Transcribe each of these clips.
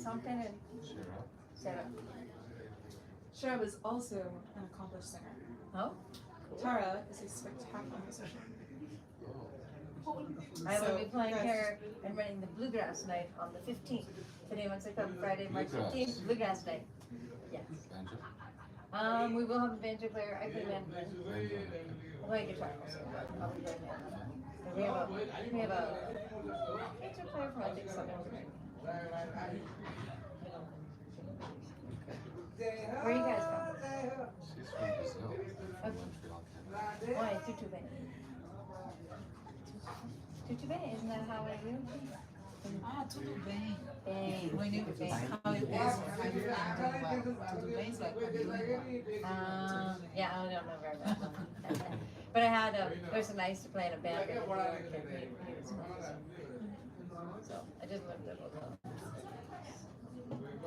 something and Sarah. Shara is also an accomplished singer. Oh? Tara is a spectacular musician. I will be playing here and running the Bluegrass Night on the 15th. If anyone wants to come Friday, March 15th, Bluegrass Night. Yes. We will have a banjo player. I play mandolin. I play guitar also, but I'll be playing mandolin. And we have a banjo player from I think Southern Virginia. Where are you guys from? She's from Brazil. Montreal, Canada. Why, Tutubé? Tutubé, isn't that how I do? Ah, tudo bem. Bem. When you Bem. how it is when I'm doing well. Tudo bem is like when you're doing well. Yeah, I don't know very well. But I had a person I used to play in a band in New York, and he was from Brazil. So I just lived there for a while.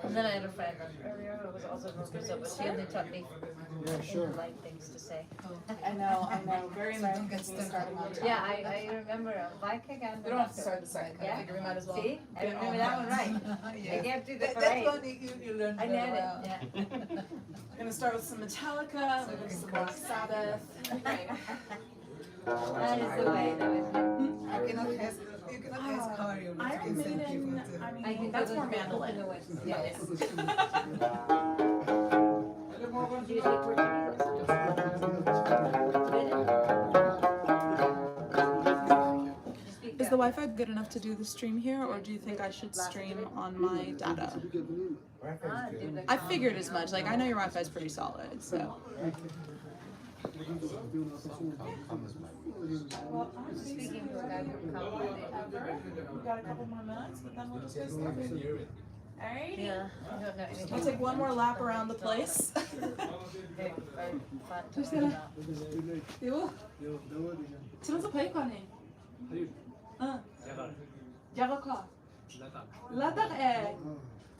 And then I had a friend earlier who was also from Brazil, but she only taught me polite things to say. I know. Very So don't much. get started on time. Yeah, I remember vai cagar. We don't have to start the second. I Yeah? think we might as well. See? I remember that one right. I Yes. can't do the That's parade. one you learned I very nailed well. it, yeah. We're gonna start with some Metallica, we'll do some Black Sabbath. Right. That is the way, that was You cannot ask how are you. Iron You can send Maiden, people to- I I mean, can that's do more the- mandolin. the West. Yes. Do you speak Portuguese? Is the Wi-Fi good enough to do the stream here, or do you think I should stream on my data? I figured as much. Like, I know your Wi-Fi is pretty solid, so. Well, I'm Speaking to a guy from California. We've got a couple more minutes, but then we'll just get started. Alright. Yeah, I don't know anything. I'll take one more lap around the place. Very fun to learn about. 이거? 집에서 베이컨이. 야가카. 라닥 에.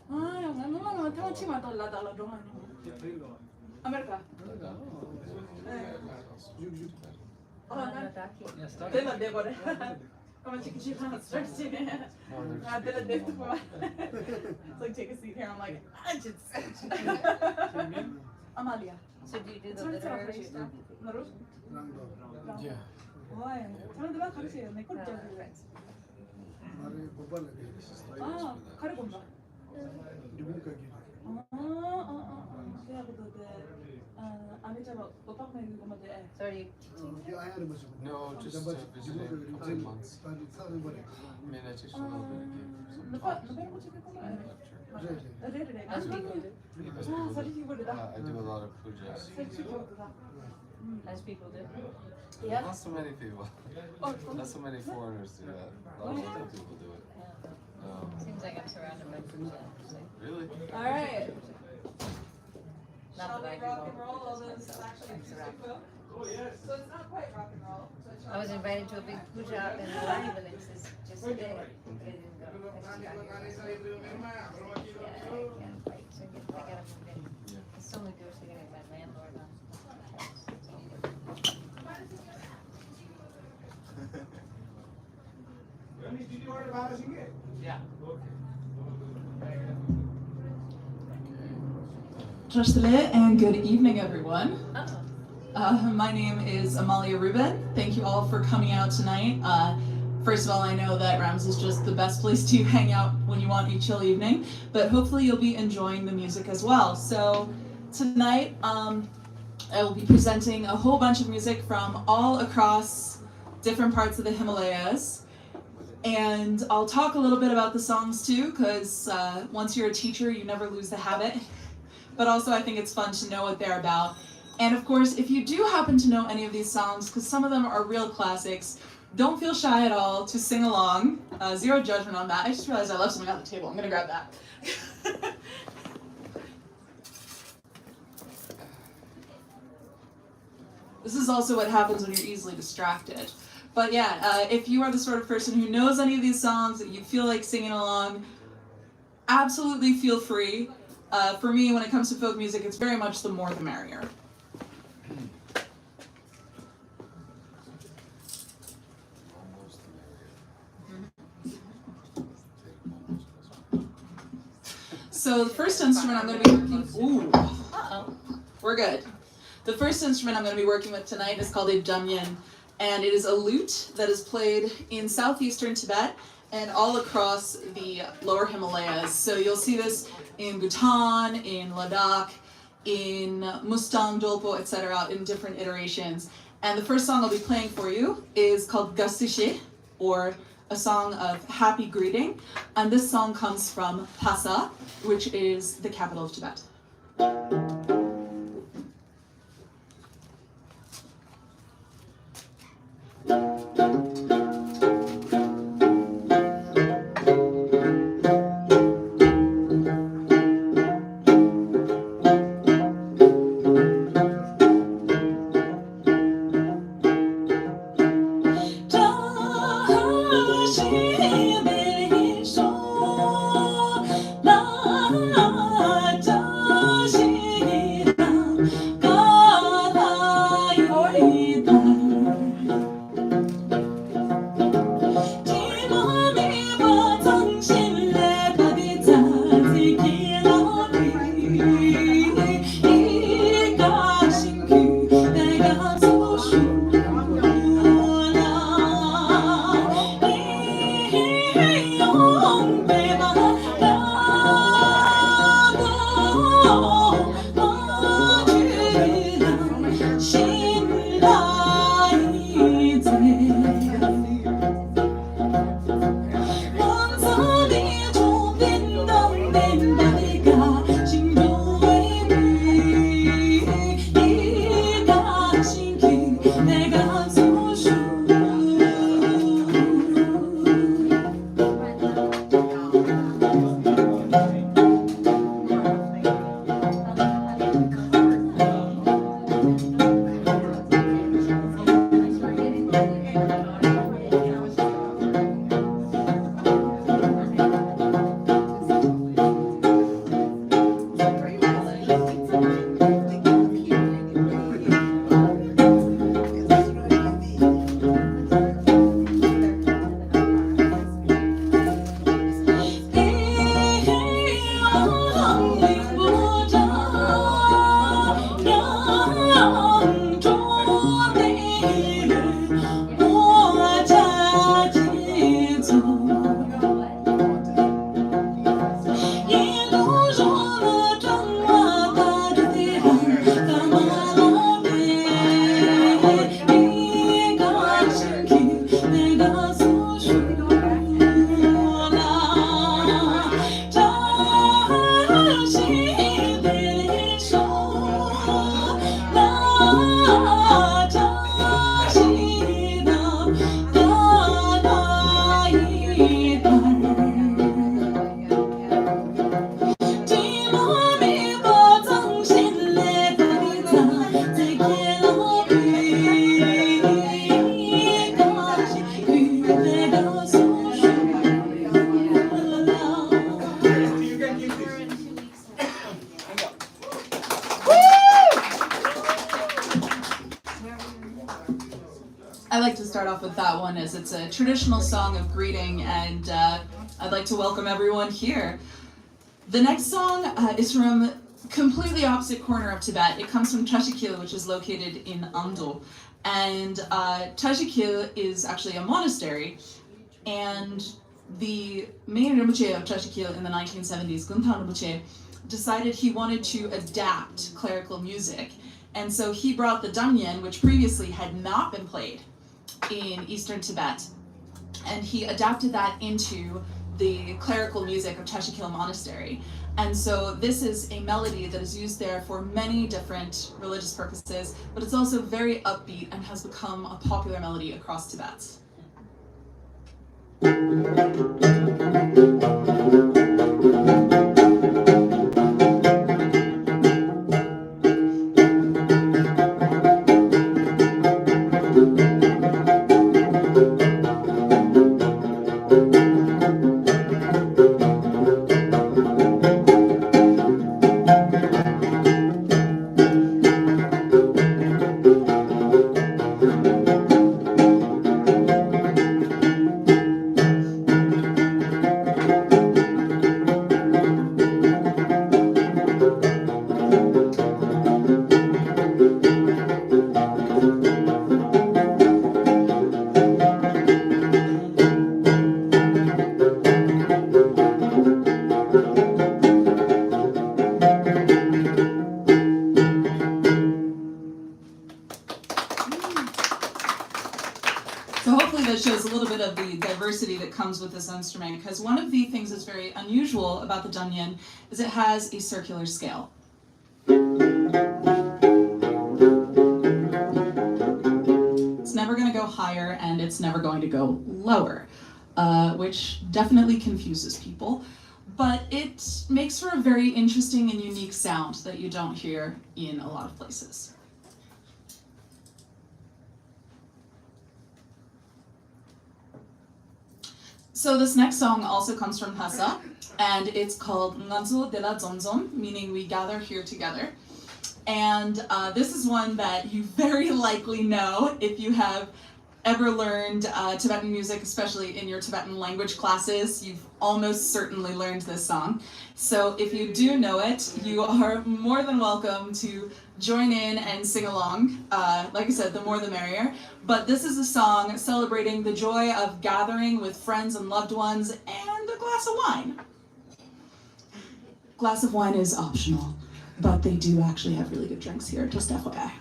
아, 영광 타마치마 또 라닥 라동아. 아메리카. Dela Débora. Como a gente starting. I did a date for It's like take a seat here. I'm like, I just Amalia. So do you do the literary stuff? Yeah. Why? 저는 내가 같이 내 걸 줘. 아, 가래 본다. 그래야 So are you teaching? No, just visiting a couple of months. I mean, I teach a little bit of game. As people do. I do a lot of pujas. As people do. Yeah. Not so many people. Not so many foreigners do that. A lot of other people do it. Seems like I'm surrounded by puja. Really? All right. Not Shall that I we do rock all and roll? pujas Although this is myself. actually I'm music surrounded. book. So it's not quite rock and roll. I was invited to a big puja in Hawaii, but it's just today. I didn't go. I just got here. Yeah, I can't wait. So I gotta move in. Yeah. It's so negotiating with my landlord on. Trustele and good evening, everyone. Oh. My name is Amalia Rubin. Thank you all for coming out tonight. First of all, I know that Rams is just the best place to hang out when you want a chill evening, but hopefully you'll be enjoying the music as well. So tonight, I will be presenting a whole bunch of music from all across different parts of the Himalayas. And I'll talk a little bit about the songs too, because once you're a teacher, you never lose the habit. But also I think it's fun to know what they're about. And of course, if you do happen to know any of these songs, because some of them are real classics, don't feel shy at all to sing along. Zero judgment on that. I just realized I left something on the table. I'm gonna grab that. This is also what happens when you're easily distracted. But yeah, if you are the sort of person who knows any of these songs that you feel like singing along, absolutely feel free. For me, when it comes to folk music, it's very much the more the merrier. So the first instrument I'm going to be working. We're good. The first instrument I'm going to be working with tonight is called a damyen, and it is a lute that is played in southeastern Tibet and all across the lower Himalayas. So you'll see this in Bhutan, in Ladakh, in Mustang, Dolpo, etc., in different iterations. And the first song I'll be playing for you is called Gasishe, or a song of happy greeting. And this song comes from Lhasa, which is the capital of Tibet. I like to start off with that one as it's a traditional song of greeting, and I'd like to welcome everyone here. The next song is from completely opposite corner of Tibet. It comes from Tashikil, which is located in Amdo. And Tashikil is actually a monastery, and the main Rinpoche of Tashikil in the 1970s, Guntan Rinpoche, decided he wanted to adapt clerical music. And so he brought the damyen, which previously had not been played in eastern Tibet, and he adapted that into the clerical music of Tashikil Monastery. And so this is a melody that is used there for many different religious purposes, but it's also very upbeat and has become a popular melody across Tibet. that comes with this instrument, because one of the things that's very unusual about the dunyan is it has a circular scale. It's never going to go higher and it's never going to go lower, which definitely confuses people. But it makes for a very interesting and unique sound that you don't hear in a lot of places. So this next song also comes from Hassa, and it's called Nganzo de la Zomzom, meaning we gather here together. And this is one that you very likely know if you have ever learned Tibetan music, especially in your Tibetan language classes. You've almost certainly learned this song. So if you do know it, you are more than welcome to join in and sing along. Like I said, the more the merrier. But this is a song celebrating the joy of gathering with friends and loved ones and a glass of wine. Glass of wine is optional, but they do actually have really good drinks here, just FYI.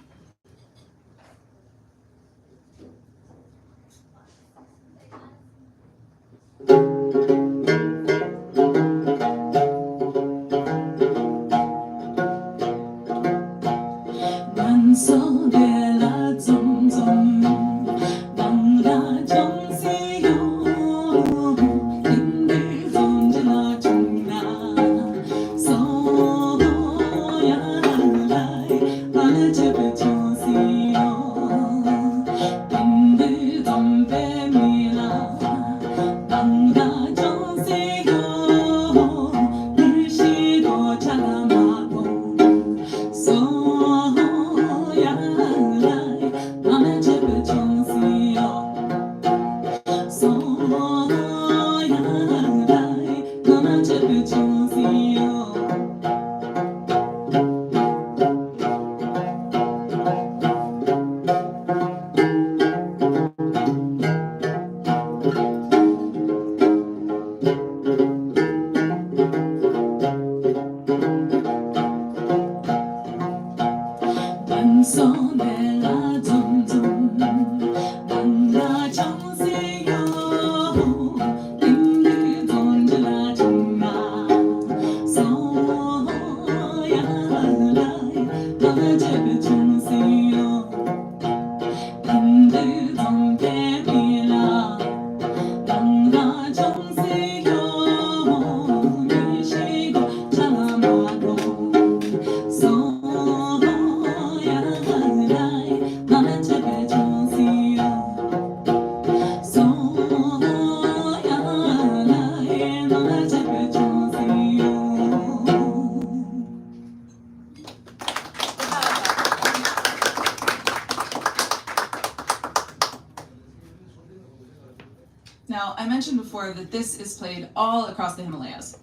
Now, I mentioned before that this is played all across the Himalayas.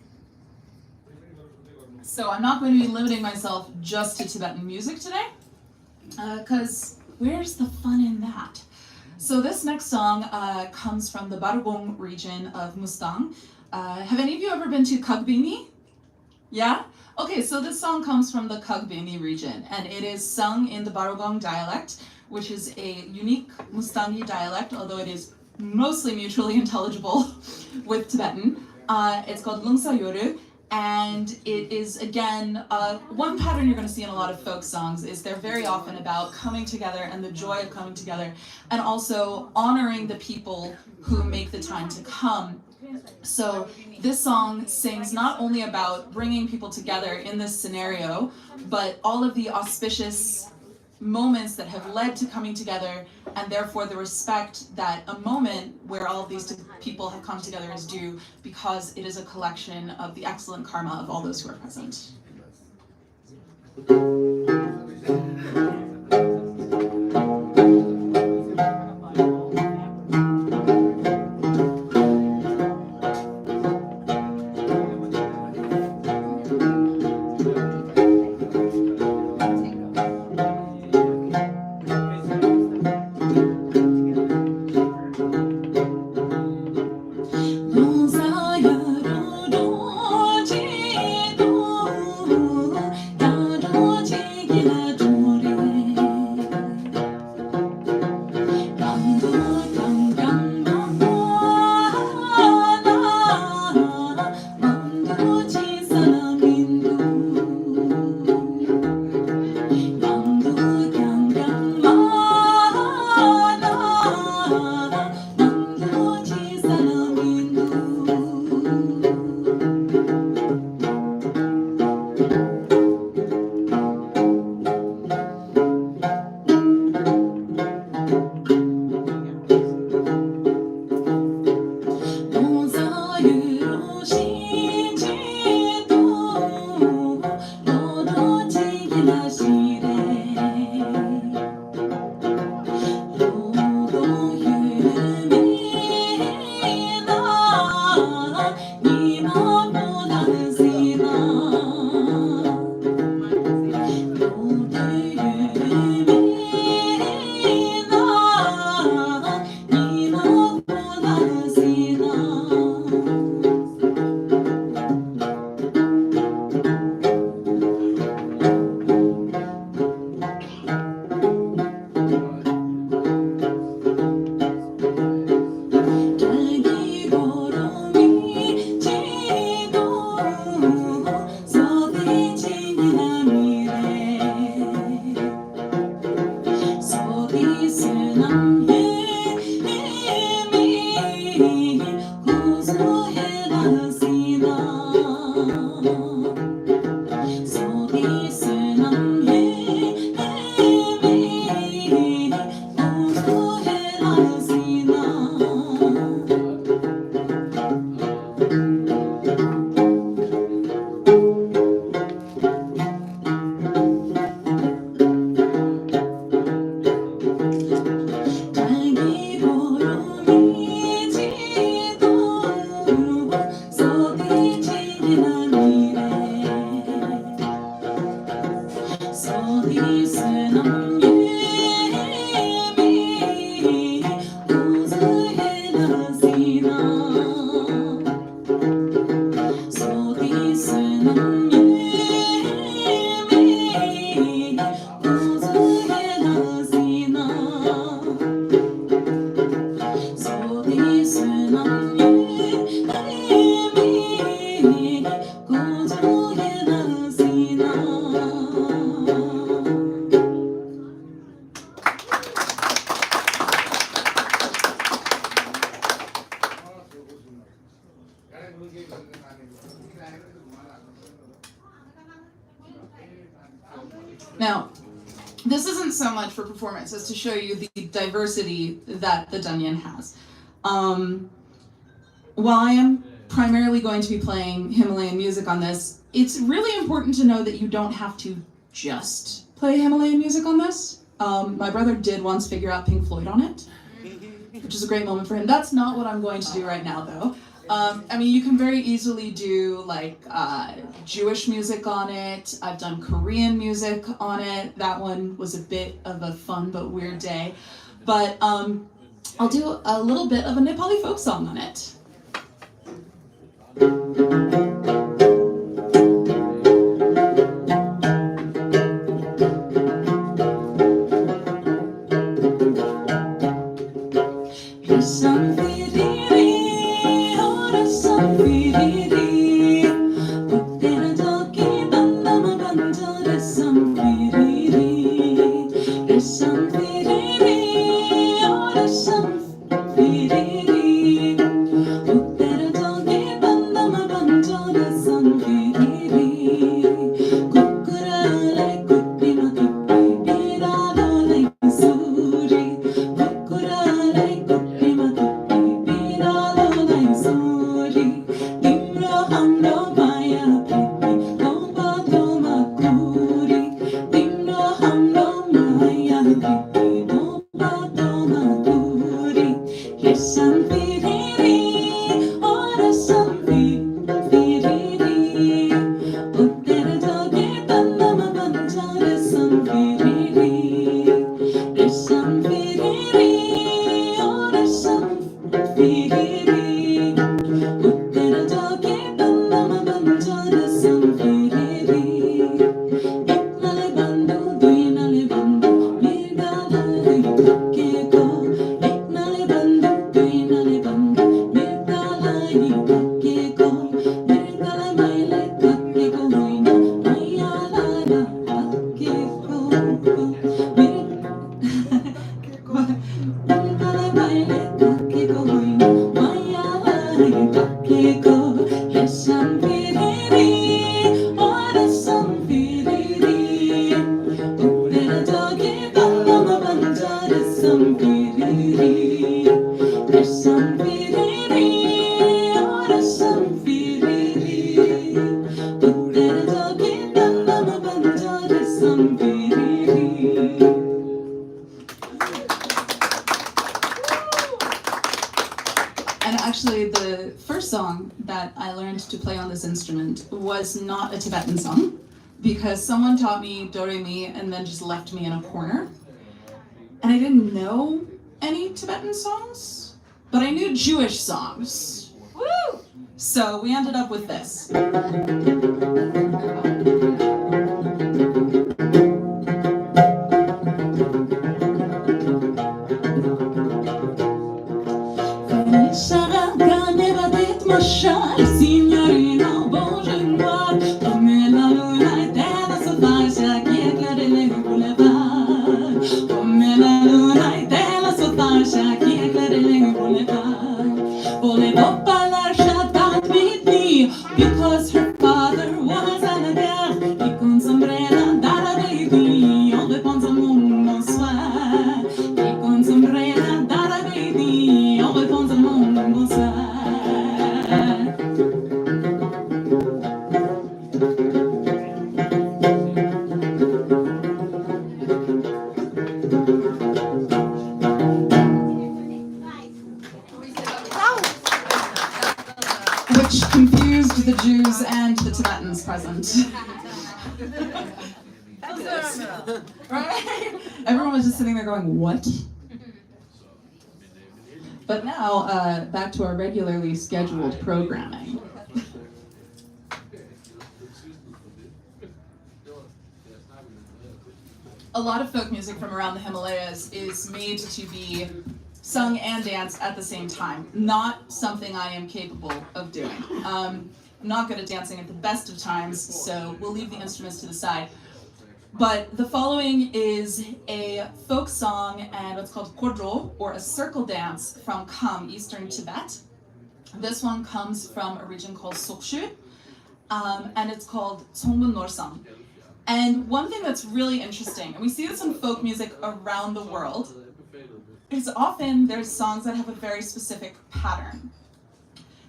So I'm not going to be limiting myself just to Tibetan music today, because where's the fun in that? So this next song comes from the Barugong region of Mustang. Have any of you ever been to Kagbini? Yeah? Okay, so this song comes from the Kagbini region, and it is sung in the Barugong dialect, which is a unique Mustangi dialect, although it is mostly mutually intelligible with Tibetan. It's called Lungsa Yoru, and it is, again, one pattern you're going to see in a lot of folk songs is they're very often about coming together and the joy of coming together, and also honoring the people who make the time to come. So this song sings not only about bringing people together in this scenario, but all of the auspicious moments that have led to coming together, and therefore the respect that a moment where all of these people have come together is due, because it is a collection of the excellent karma of all those who are present. Now, this isn't so much for performance as to show you the diversity that the Dunyan has. While I am primarily going to be playing Himalayan music on this, it's really important to know that you don't have to just play Himalayan music on this. My brother did once figure out Pink Floyd on it, which is a great moment for him. That's not what I'm going to do right now, though. I mean, you can very easily do like Jewish music on it. I've done Korean music on it. That one was a bit of a fun but weird day. But I'll do a little bit of a Nepali folk song on it. Actually, the first song that I learned to play on this instrument was not a Tibetan song, because someone taught me do-re-mi and then just left me in a corner. And I didn't know any Tibetan songs, but I knew Jewish songs. Woo! So we ended up with this. Signorina, bonjour, come la luna è della soffice che clare le boulevard. Come la luna è della soffice che clare le boulevard. Volevo parlar Shabbat with me because her father was à la guerre. Et con sombrera dalla baby, on répond à mon bonsoir. Et con sombrera dalla baby, on répond à mon bonsoir. Which confused the Jews and the Tibetans present. Right? Everyone was just sitting there going, what? But now, back to our regularly scheduled programming. a lot of folk music from around the Himalayas is made to be sung and danced at the same time. Not something I am capable of doing. I'm not good at dancing at the best of times, so we'll leave the instruments to the side. But the following is a folk song and what's called kodro, or a circle dance from Kham, eastern Tibet. This one comes from a region called Sokshu, and it's called Tsongbun Norsang. And one thing that's really interesting, and we see this in folk music around the world, is often there's songs that have a very specific pattern.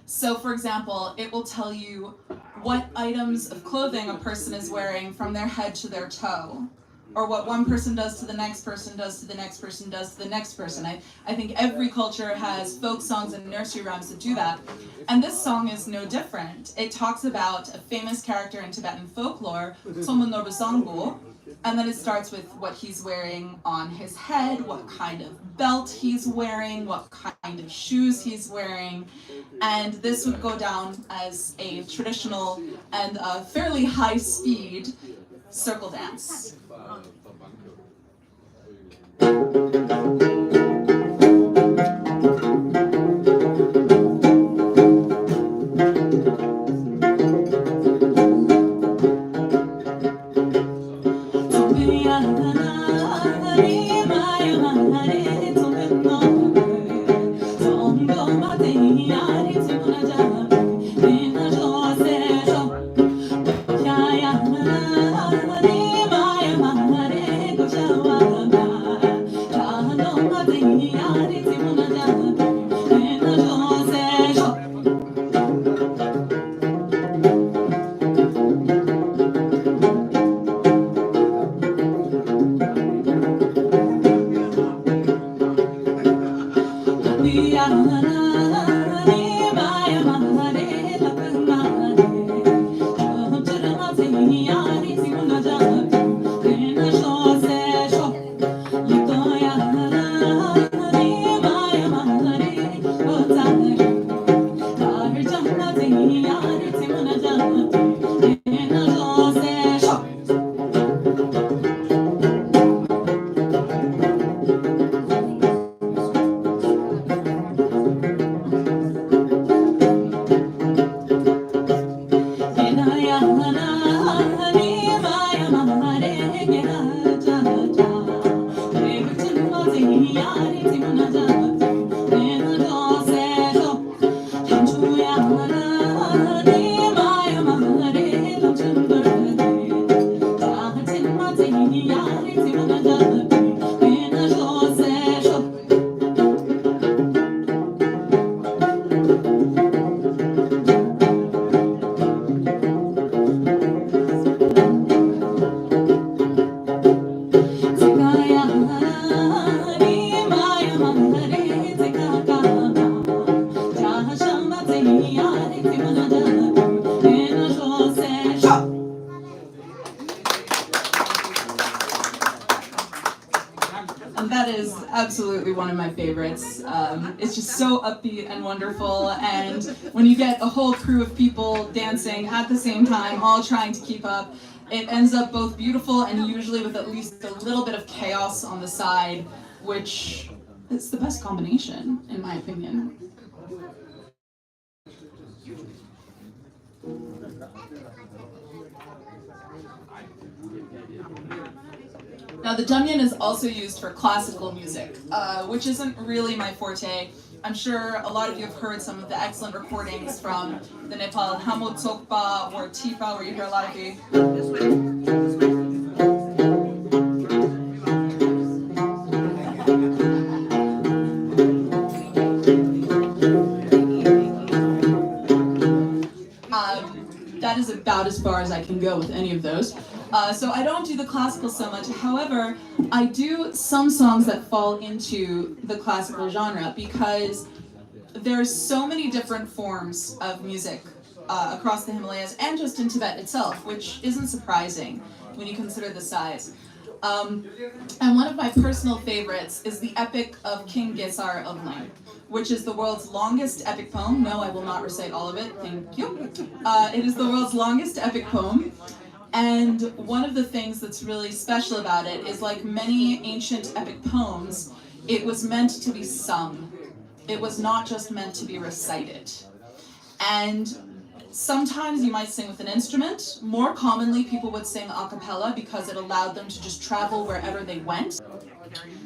So for example, it will tell you what items of clothing a person is wearing from their head to their toe, or what one person does to the next person, does to the next person, does to the next person. I think every culture has folk songs and nursery rhymes that do that. And this song is no different. It talks about a famous character in Tibetan folklore, Tsongbun Norbusangbo, and then it starts with what he's wearing on his head, what kind of belt he's wearing, what kind of shoes he's wearing. And this would go down as a traditional and fairly high-speed circle dance. And that is absolutely one of my favorites. It's just so upbeat and wonderful, and when you get a whole crew of people dancing at the same time, all trying to keep up, it ends up both beautiful and usually with at least a little bit of chaos on the side, which is the best combination, in my opinion. Now the dunyan is also used for classical music, which isn't really my forte. I'm sure a lot of you have heard some of the excellent recordings from the Nepal Hamod Tsokpa or Tipa, where you hear a lot of the... That is about as far as I can go with any of those. So I don't do the classical so much. However, I do some songs that fall into the classical genre because there's so many different forms of music across the Himalayas and just in Tibet itself, which isn't surprising when you consider the size. And one of my personal favorites is the epic of King Gesar of Ling, which is the world's longest epic poem. No, I will not recite all of it, thank you. It is the world's longest epic poem. And one of the things that's really special about it is, like many ancient epic poems, it was meant to be sung. It was not just meant to be recited. And sometimes you might sing with an instrument. More commonly, people would sing a cappella because it allowed them to just travel wherever they went.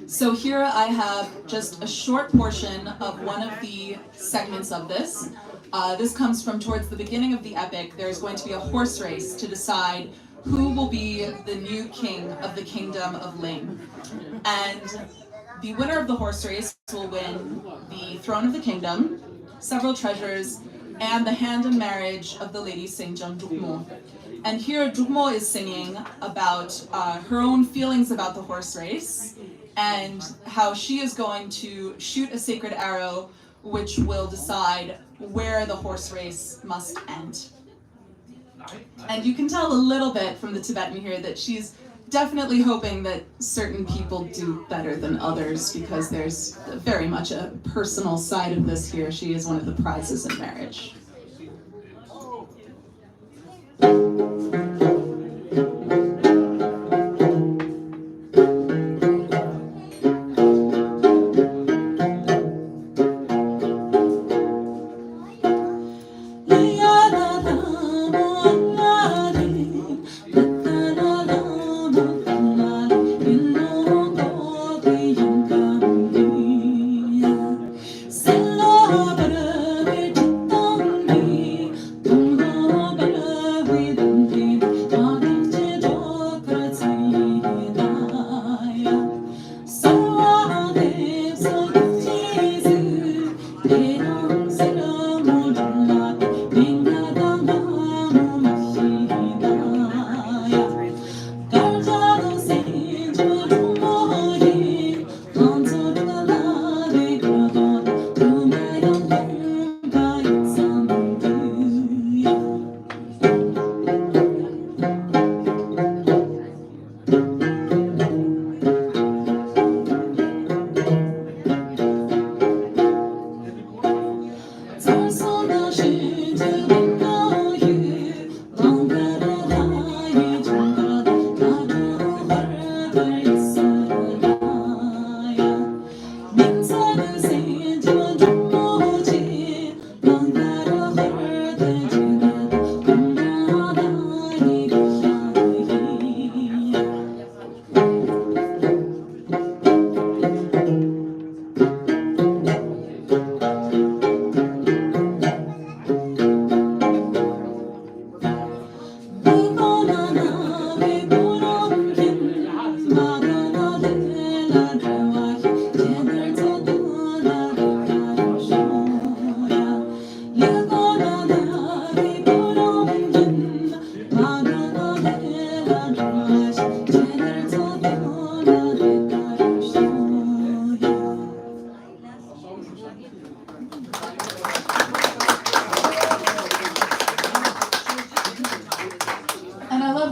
So here I have just a short portion of one of the segments of this. This comes from towards the beginning of the epic. There's going to be a horse race to decide who will be the new king of the kingdom of Ling. And the winner of the horse race will win the throne of the kingdom, several treasures, and the hand in marriage of the lady Saint-Jean Drukmo. And here Drukmo is singing about her own feelings about the horse race and how she is going to shoot a sacred arrow which will decide where the horse race must end. And you can tell a little bit from the Tibetan here that she's definitely hoping that certain people do better than others, because there's very much a personal side of this here. She is one of the prizes in marriage.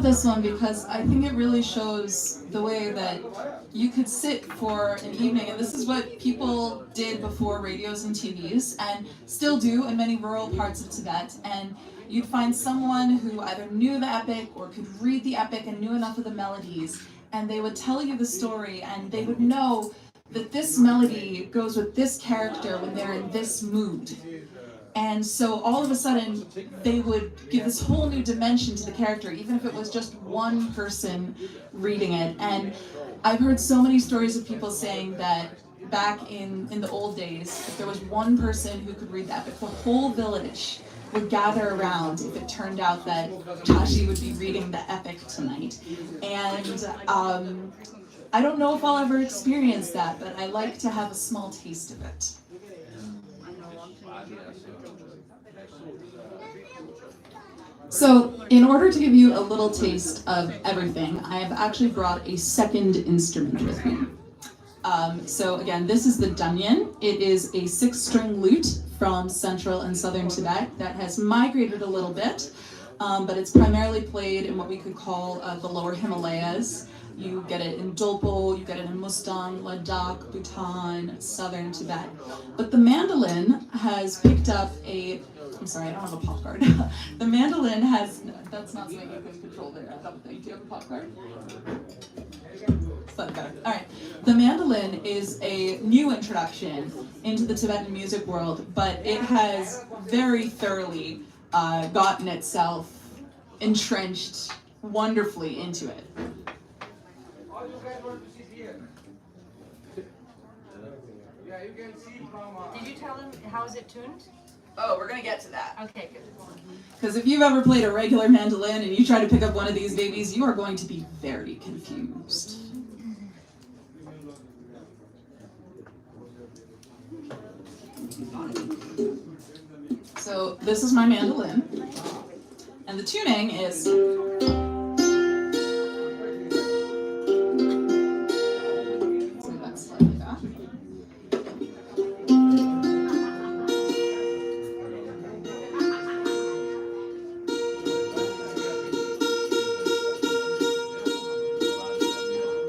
This one because I think it really shows the way that you could sit for an evening, and this is what people did before radios and TVs, and still do in many rural parts of Tibet, and you'd find someone who either knew the epic or could read the epic and knew enough of the melodies, and they would tell you the story, and they would know that this melody goes with this character when they're in this mood. And so all of a sudden, they would give this whole new dimension to the character, even if it was just one person reading it. And I've heard so many stories of people saying that back in the old days, if there was one person who could read the epic, the whole village would gather around if it turned out that Tashi would be reading the epic tonight. And I don't know if I'll ever experience that, but I like to have a small taste of it. So, in order to give you a little taste of everything, I have actually brought a second instrument with me. So again, this is the dunyan. It is a 6-string lute from central and southern Tibet that has migrated a little bit, but it's primarily played in what we could call the lower Himalayas. You get it in Dolpo, you get it in Mustang, Ladakh, Bhutan, southern Tibet. But the mandolin has picked up a I'm sorry, I don't have a pop card. The mandolin has, no, that's not something you can control there. I don't think. Do you have a pop card? Slightly better. All right. The mandolin is a new introduction into the Tibetan music world, but it has very thoroughly gotten itself entrenched wonderfully into it. Did you tell them how is it tuned? Oh, we're gonna get to that. Okay, good. Because if you've ever played a regular mandolin and you try to pick up one of these babies, you are going to be very confused. So this is my mandolin, and the tuning is. So that's slightly back.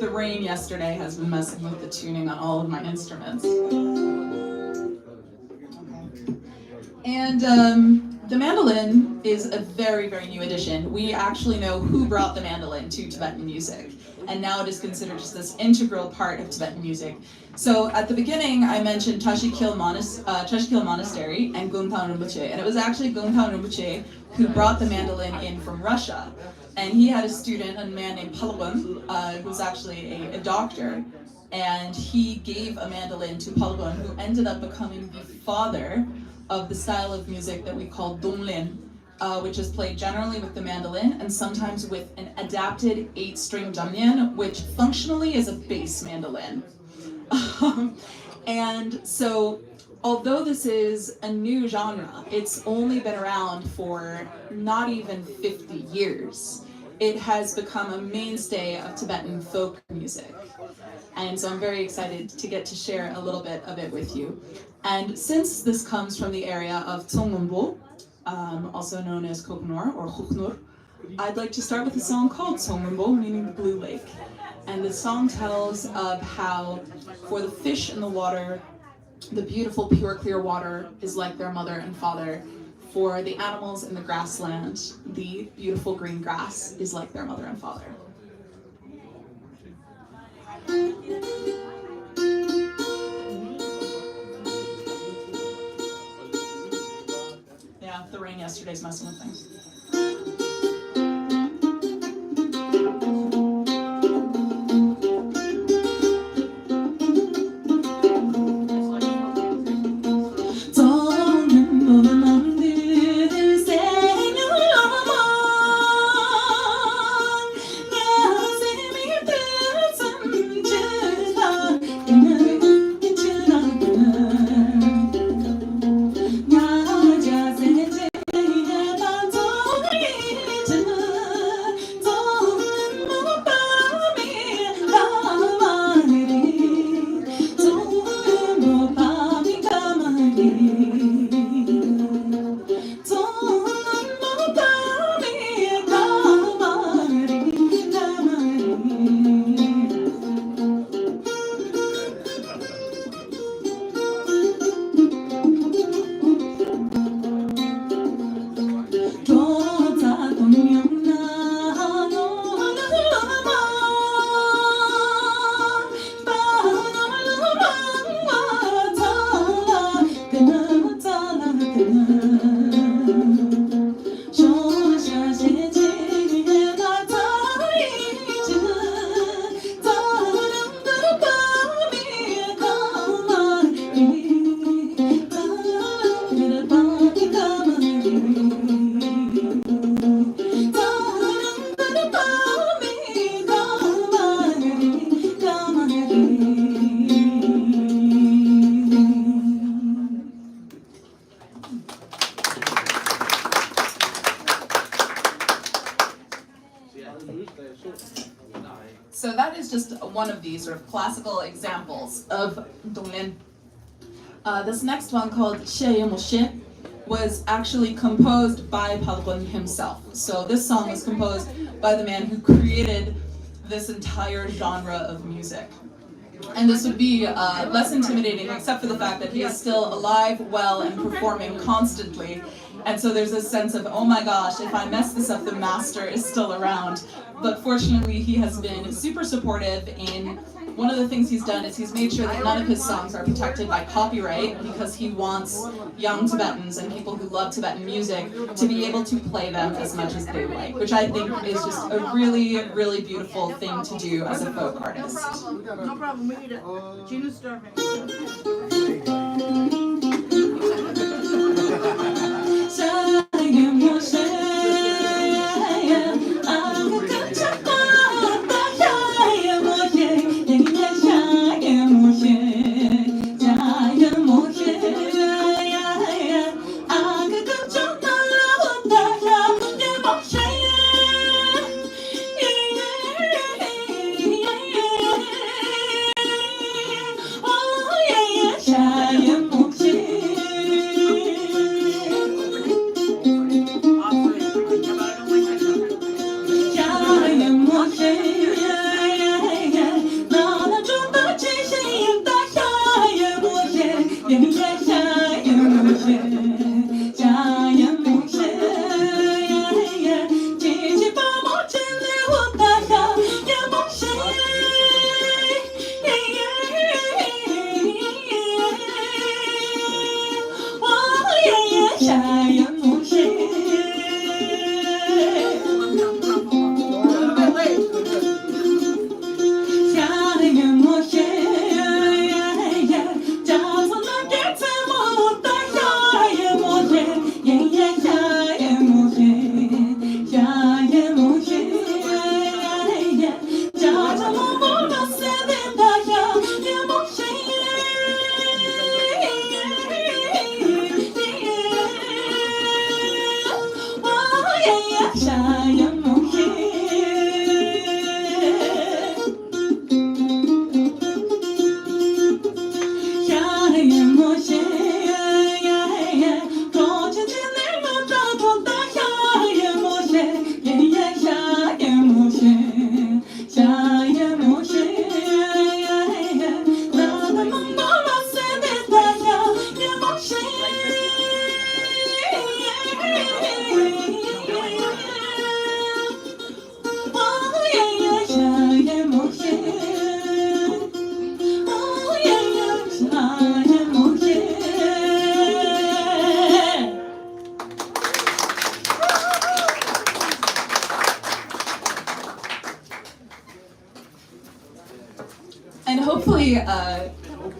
The rain yesterday has been messing with the tuning on all of my instruments. And the mandolin is a very, very new addition. We actually know who brought the mandolin to Tibetan music, and now it is considered just this integral part of Tibetan music. So at the beginning, I mentioned Tashikil Monastery and Gungtang Rinpoche, and it was actually Gungtang Rinpoche who brought the mandolin in from Russia. And he had a student, a man named Palgun, who's actually a doctor, and he gave a mandolin to Palgun, who ended up becoming the father of the style of music that we call Donglin, which is played generally with the mandolin and sometimes with an adapted 8-string jamnyen, which functionally is a bass mandolin. And so, although this is a new genre, it's only been around for not even 50 years. It has become a mainstay of Tibetan folk music. And so I'm very excited to get to share a little bit of it with you. And since this comes from the area of Tsongmbo, also known as Koknor or Khuknur, I'd like to start with a song called Tsongmbo, meaning the Blue Lake. And the song tells of how, for the fish in the water, the beautiful, pure, clear water is like their mother and father. For the animals in the grassland, the beautiful green grass is like their mother and father. Yeah, the rain yesterday's messing with things. So that is just one of these sort of classical examples of Donglin. This next one called Sheye Moshe was actually composed by Palgun himself. So this song was composed by the man who created this entire genre of music. And this would be less intimidating except for the fact that he is still alive, well, and performing constantly. And so there's this sense of, oh my gosh, if I mess this up, the master is still around. But fortunately, he has been super supportive in one of the things he's done is he's made sure that none of his songs are protected by copyright because he wants young Tibetans and people who love Tibetan music to be able to play them as much as they like, which I think is just a really, really beautiful thing to do as a folk artist. No problem. We need it. Gina's starving. And hopefully,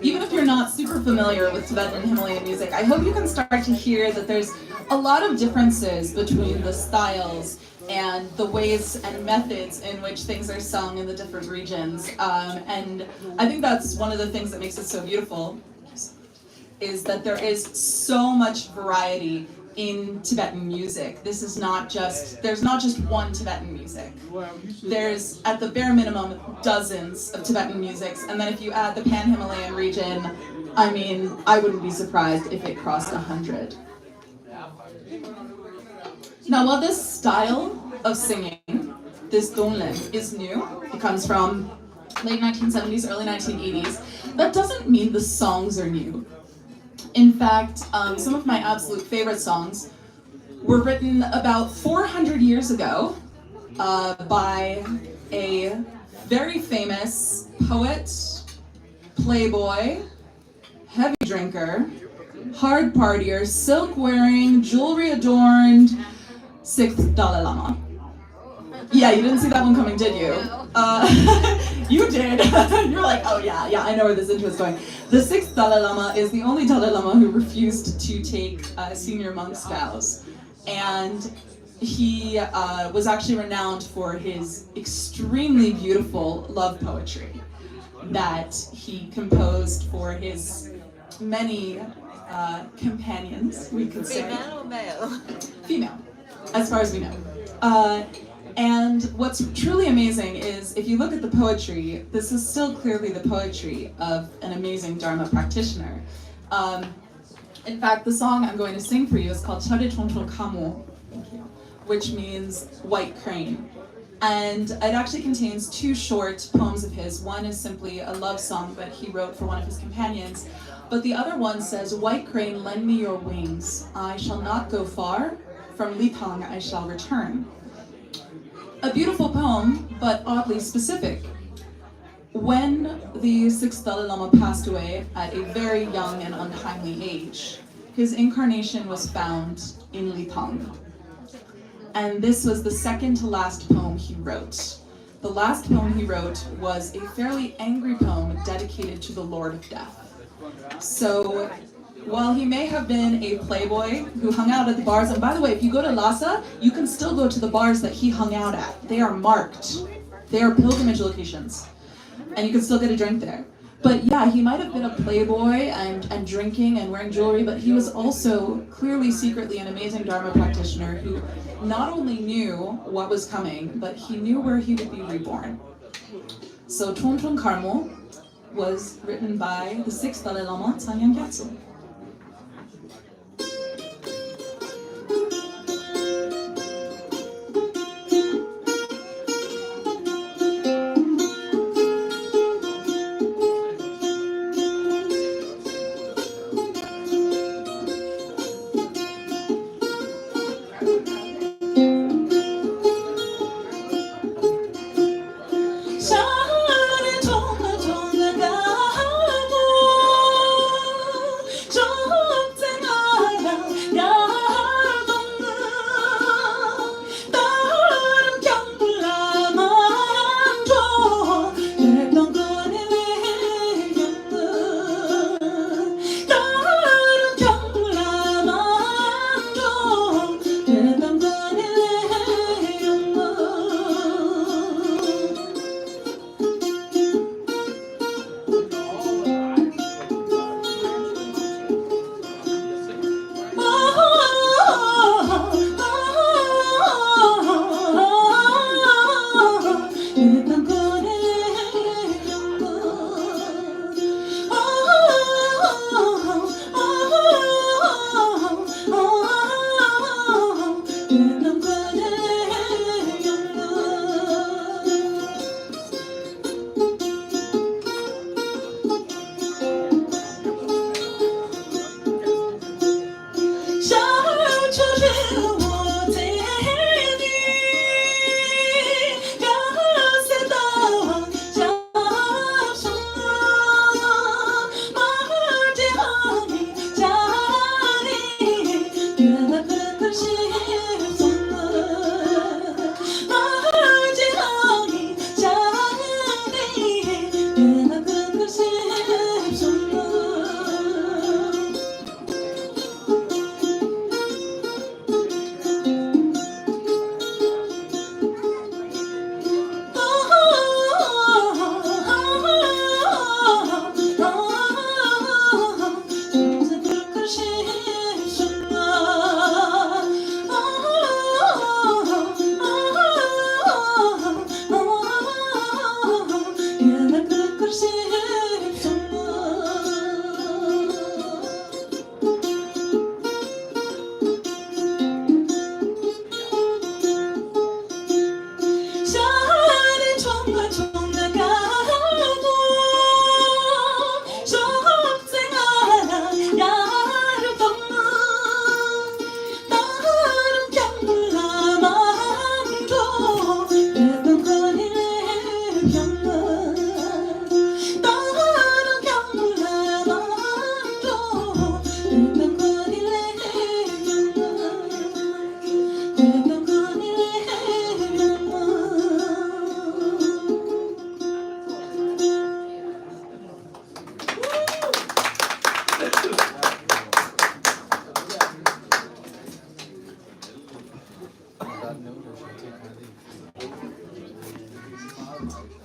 even if you're not super familiar with Tibetan and Himalayan music, I hope you can start to hear that there's a lot of differences between the styles and the ways and methods in which things are sung in the different regions. And I think that's one of the things that makes it so beautiful, is that there is so much variety in Tibetan music. This is not just, there's not just one Tibetan music. There's, at the bare minimum, dozens of Tibetan musics, and then if you add the Pan-Himalayan region, I mean, I wouldn't be surprised if it crossed 100. Now, while this style of singing, this donlen, is new, it comes from late 1970s, early 1980s, that doesn't mean the songs are new. In fact, some of my absolute favorite songs were written about 400 years ago by a very famous poet, playboy, heavy drinker, hard partier, silk-wearing, jewelry-adorned, 6th Dalai Lama. Yeah, you didn't see that one coming, did you? You did. You're like, oh yeah, I know where this intro is going. The 6th Dalai Lama is the only Dalai Lama who refused to take senior monk's vows. And he was actually renowned for his extremely beautiful love poetry that he composed for his many companions, we could say. Female or male? Female, as far as we know. And what's truly amazing is, if you look at the poetry, this is still clearly the poetry of an amazing Dharma practitioner. In fact, the song I'm going to sing for you is called Chade Chonchol Kamo, which means white crane. And it actually contains two short poems of his. One is simply a love song that he wrote for one of his companions. But the other one says, "White crane, lend me your wings. I shall not go far. From Lithang I shall return." A beautiful poem, but oddly specific. When the sixth Dalai Lama passed away at a very young and untimely age, his incarnation was found in Lithang. And this was the second to last poem he wrote. The last poem he wrote was a fairly angry poem dedicated to the Lord of Death. So while he may have been a playboy who hung out at the bars, and by the way, if you go to Lhasa, you can still go to the bars that he hung out at. They are marked. They are pilgrimage locations. And you can still get a drink there. But yeah, he might have been a playboy and drinking and wearing jewelry, but he was also clearly secretly an amazing Dharma practitioner who not only knew what was coming, but he knew where he would be reborn. So Tung Tung Karmo was written by the sixth Dalai Lama, Tsangyan Gyatso.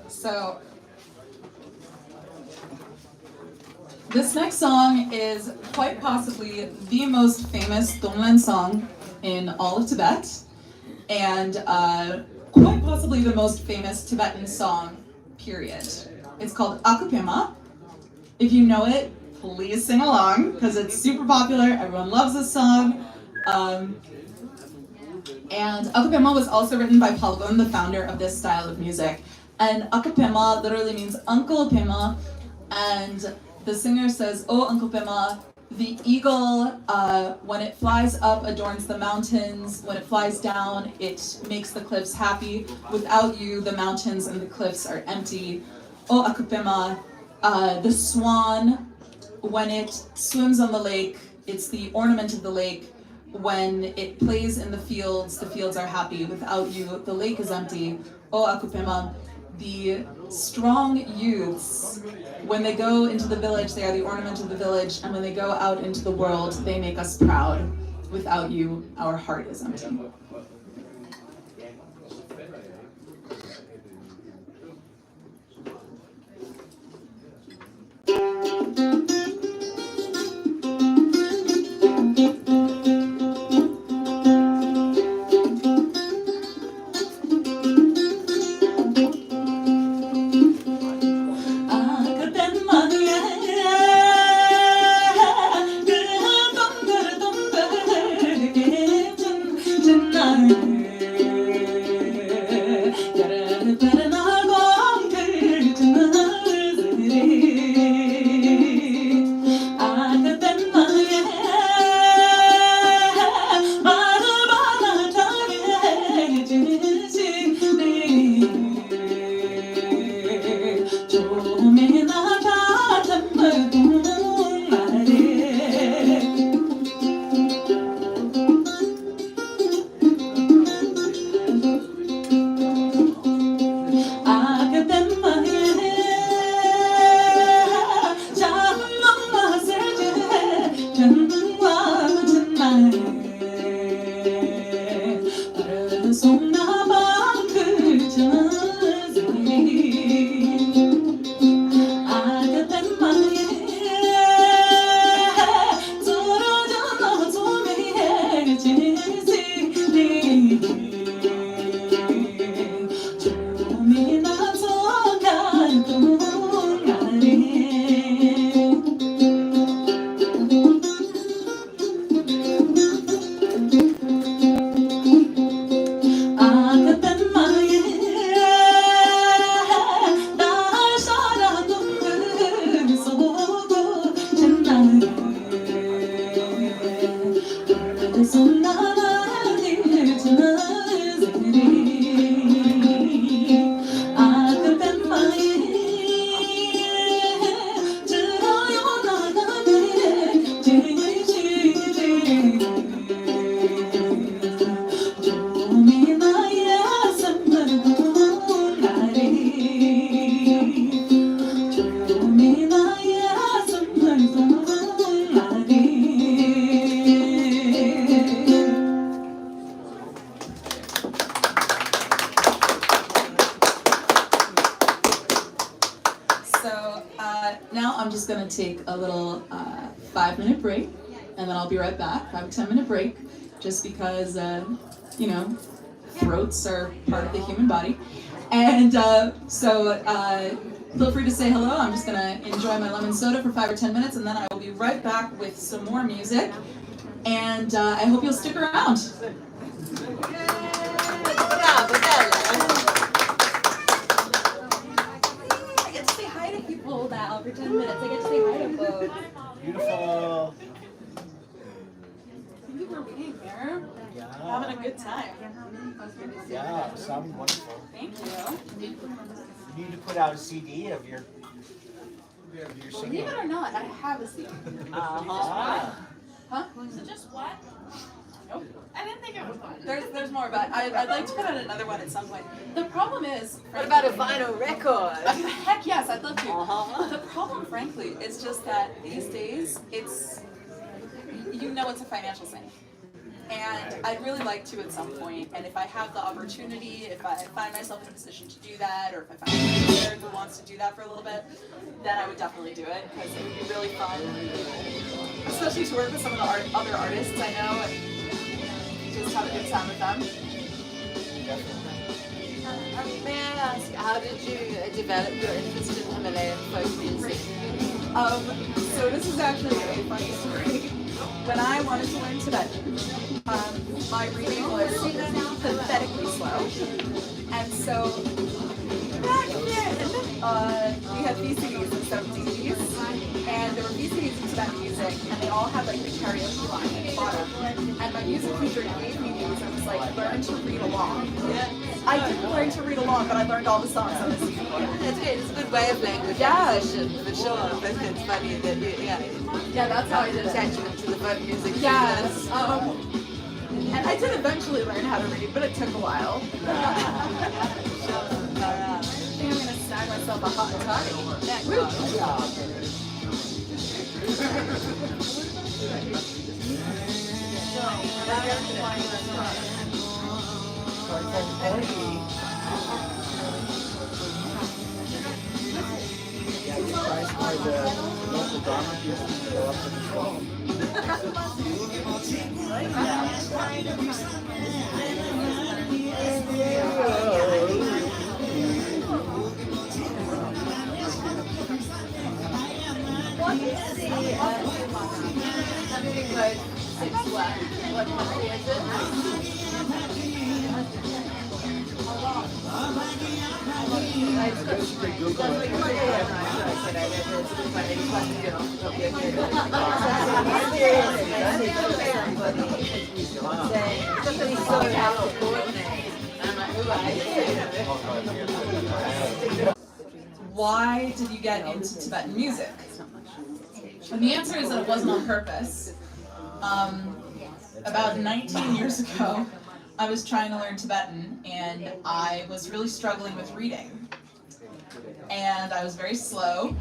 So this next song is quite possibly the most famous Tonglen song in all of Tibet, and quite possibly the most famous Tibetan song, period. It's called Akupema. If you know it, please sing along, because it's super popular, everyone loves this song. And Akupema was also written by Palgun, the founder of this style of music. And Akupema literally means Uncle Pema, and the singer says, "Oh, Uncle Pema, the eagle, when it flies up, adorns the mountains. When it flies down, it makes the cliffs happy. Without you, the mountains and the cliffs are empty. Oh, Uncle Pema, the swan, when it swims on the lake, it's the ornament of the lake. When it plays in the fields are happy. Without you, the lake is empty. Oh, Akupema, the strong youths, when they go into the village, they are the ornament of the village, and when they go out into the world, they make us proud. Without you, our heart is empty." Now I'm just going to take a little 5-minute break, and then I'll be right back. 5 to 10-minute break, just because, throats are part of the human body. And so feel free to say hello. I'm just going to enjoy my lemon soda for 5 or 10 minutes, and then I will be right back with some more music. And I hope you'll stick around. Now for 10 minutes. I get to say hi to folks. Beautiful. Thank you for being here. Yeah. Having a good time. Yeah, sounds wonderful. Thank you. You need to put out a CD of your singing. Believe it or not, I have a CD. Huh? Is it just what? Nope. I didn't think it was one. There's more, but I'd like to put out another one at some point. The problem is... What about a vinyl record? Heck yes, I'd love to. The problem, frankly, is just that these days, it's a financial thing. And I'd really like to at some point, and if I have the opportunity, if I find myself in a position to do that, or if I find somebody there who wants to do that for a little bit, then I would definitely do it, because it would be really fun. Especially to work with some of the other artists I know, and just have a good time with them. May I ask, how did you develop your interest in Himalayan folk music? So this is actually a funny story. When I wanted to learn Tibetan, my reading was pathetically slow. And so back then, we had VCDs instead of DVDs. And were VCDs of Tibetan music, and they all had like the karaoke line at the bottom. And my music teacher gave me these and was like, learn to read along. I didn't learn to read along, but I learned all the songs on the CD. It's good. It's a good way of language Yeah. acquisition, for sure. But it's funny that Yeah, that's how I did it. attachment to the folk music. Yes. And I did eventually learn how to read, but it took a while. I think I'm gonna snag myself a hot toddy. Woo. Surprised by the local drama people go up to the show. Something like 6 left. What country is it? Why did you get into Tibetan music? And the answer is that it wasn't on purpose. About 19 years ago, I was trying to learn Tibetan, and I was really struggling with reading. And I was very slow,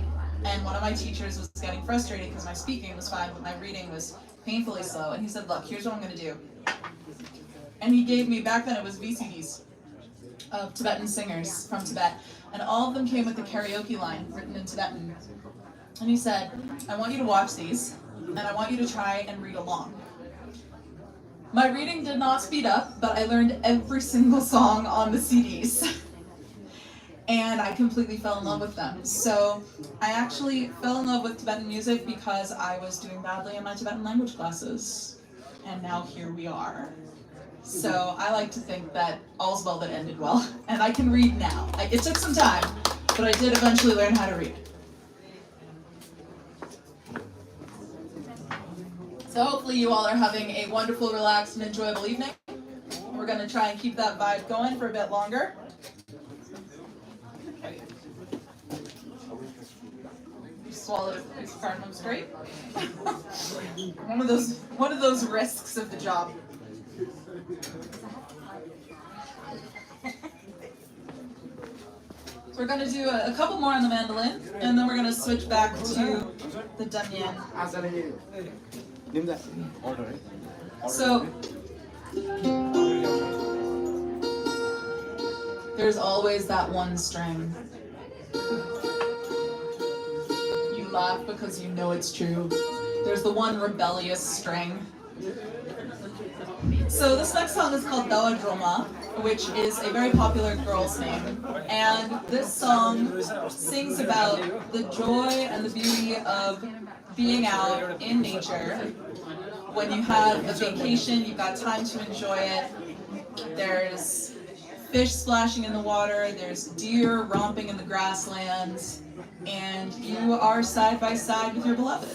and one of my teachers was getting frustrated because my speaking was fine, but my reading was painfully slow. And he said, look, here's what I'm gonna do. And he gave me, back then it was VCDs of Tibetan singers from Tibet, and all of them came with a karaoke line written in Tibetan. And he said, I want you to watch these, and I want you to try and read along. My reading did not speed up, but I learned every single song on the CDs. And I completely fell in love with them. So I actually fell in love with Tibetan music because I was doing badly in my Tibetan language classes. And now here we are. So I like to think that all's well that ended well. And I can read now. It took some time, but I did eventually learn how to read. So hopefully you all are having a wonderful, relaxed, and enjoyable evening. We're going to try and keep that vibe going for a bit longer. You swallowed a piece of cardamom straight. one of those risks of the job. So we're going to do a couple more on the mandolin, and then we're going to switch back to the damyen. So there's always that one string. You laugh because you know it's true. There's the one rebellious string. So this next song is called Dawa Droma, which is a very popular girl's name. And this song sings about the joy and the beauty of being out in nature. When you have a vacation, you've got time to enjoy it. There's fish splashing in the water, there's deer romping in the grasslands, and you are side by side with your beloved.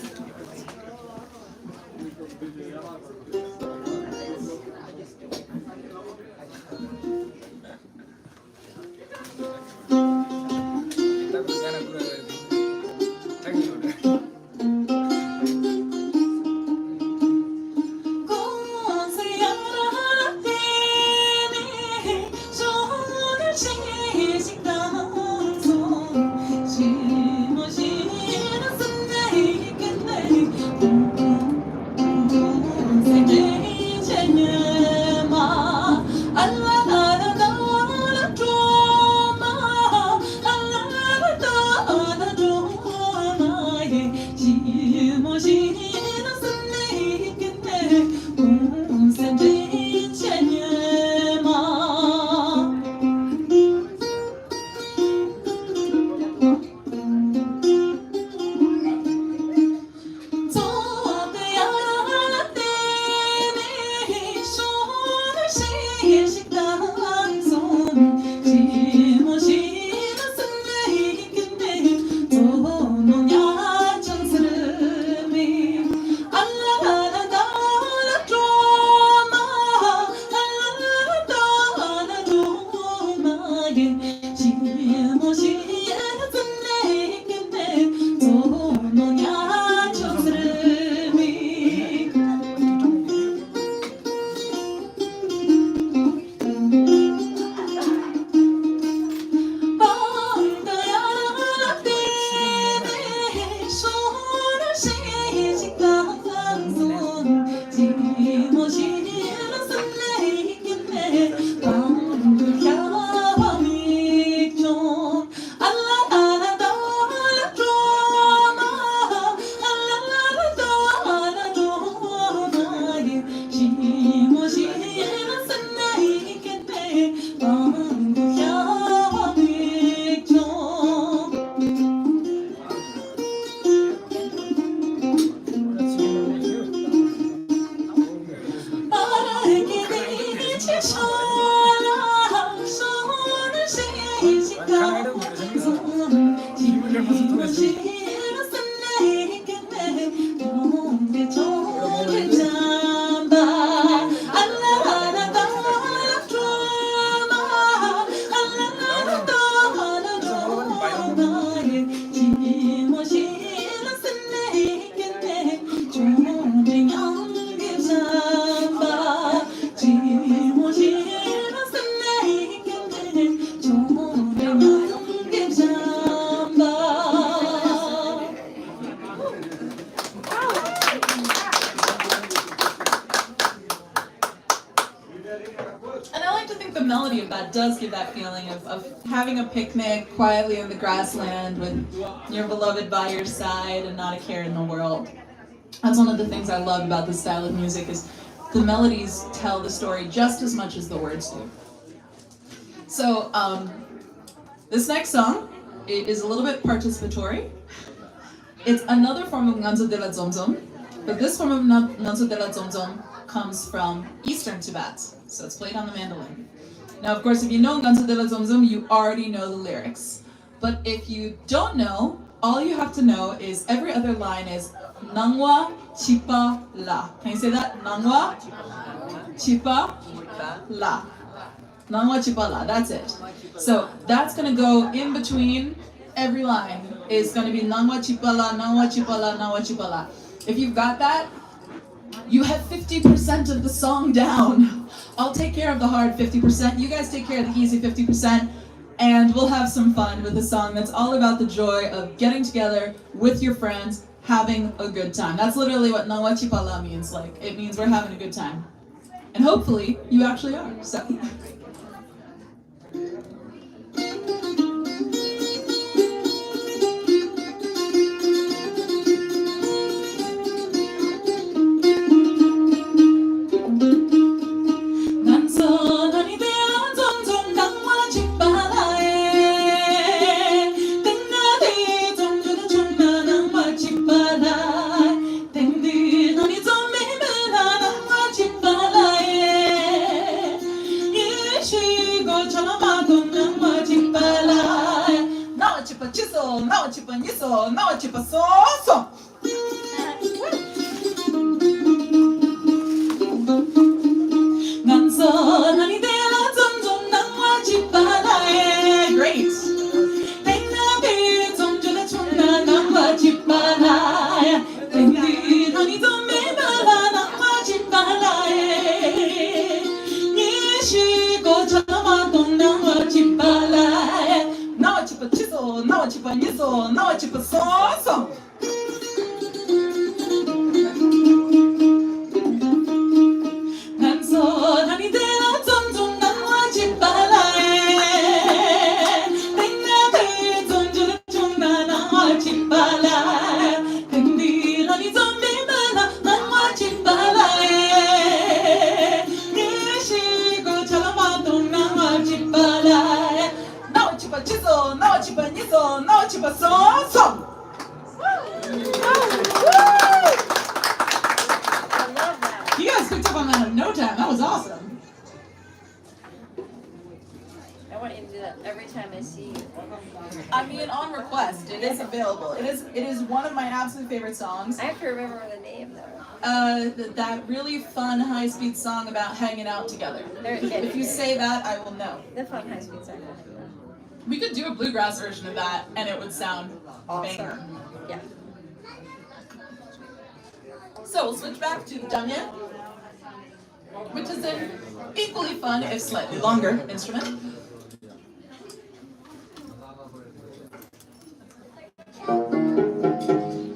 And I like to think the melody of that does give that feeling of having a picnic quietly in the grassland with your beloved by your side and not a care in the world. That's one of the things I love about this style of music is the melodies tell the story just as much as the words do. So this next song, it is a little bit participatory. It's another form of Nganso de la Zomzom, but this form of Nganso de la Zomzom comes from Eastern Tibet, so it's played on the mandolin. Now, of course, if you know Nganso de la Zomzom, you already know the lyrics. But if you don't know, all you have to know is every other line is Nangwa Chipa La. Can you say that? Nangwa Chipa La. Nangwa Chipa La, that's it. So that's gonna go in between every line. Is gonna be Nangwa Chipa La, Nangwa Chipa La, Nangwa Chipa La. If you've got that, you have 50% of the song down. I'll take care of the hard 50%. You guys take care of the easy 50%. And we'll have some fun with a song that's all about the joy of getting together with your friends, having a good time. That's literally what Nangwa Chipa La means. Like, it means we're having a good time. And hopefully, you actually are. So. You guys picked up on that in no time. That was awesome. I want you to do that every time I see you. I mean, on request. It is available. It is one of my absolute favorite songs. I have to remember the name though. That really fun high-speed song about hanging out together. There, yeah, If you say that, I will know. the fun high speed song. We could do a bluegrass version of that, and it would sound banger. Yeah. So we'll switch back to the damien, which is an equally fun, if slightly longer, instrument.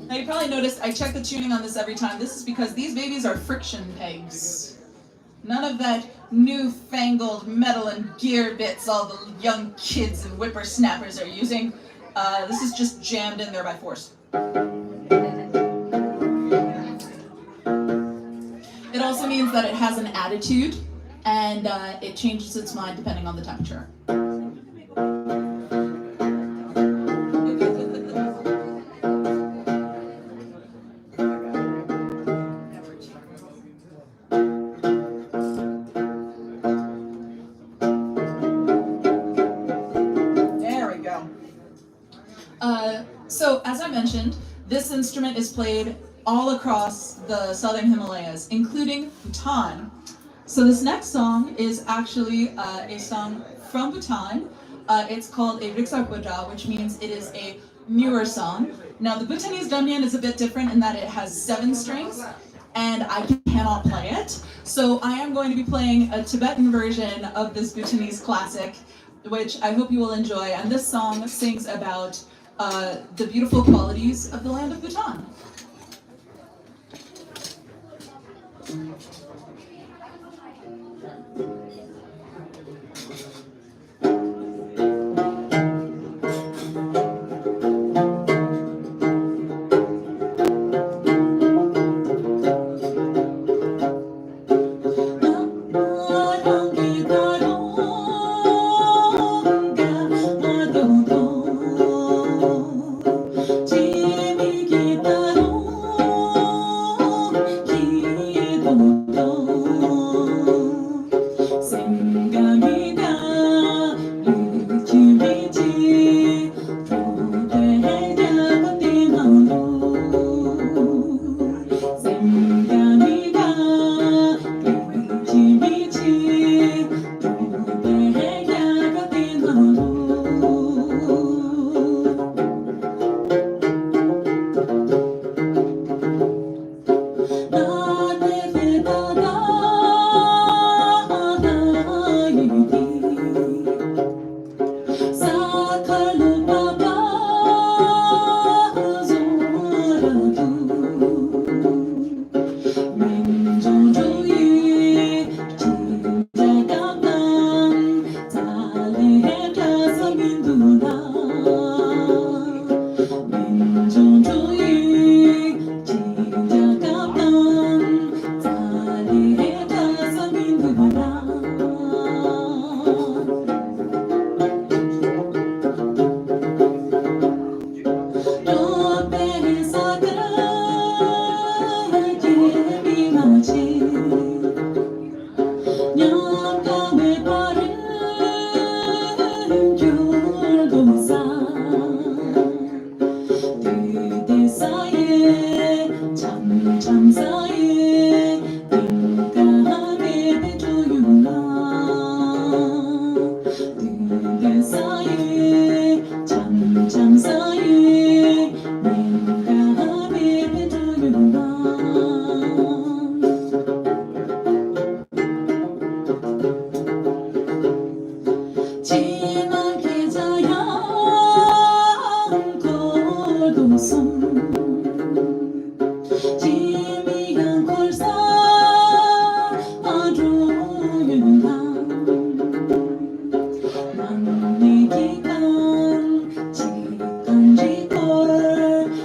Now you probably noticed I check the tuning on this every time. This is because these babies are friction pegs. None of that newfangled metal and gear bits all the young kids and whippersnappers are using. This is just jammed in there by force. It also means that it has an attitude, and it changes its mind depending on the temperature. So, as I mentioned, this instrument is played all across the southern Himalayas, including Bhutan. So this next song is actually a song from Bhutan. It's called a Riksarpuja, which means it is a newer song. Now, the Bhutanese damien is a bit different in that it has 7 strings, and I cannot play it. So I am going to be playing a Tibetan version of this Bhutanese classic, which I hope you will enjoy. And this song sings about the beautiful qualities of the land of Bhutan.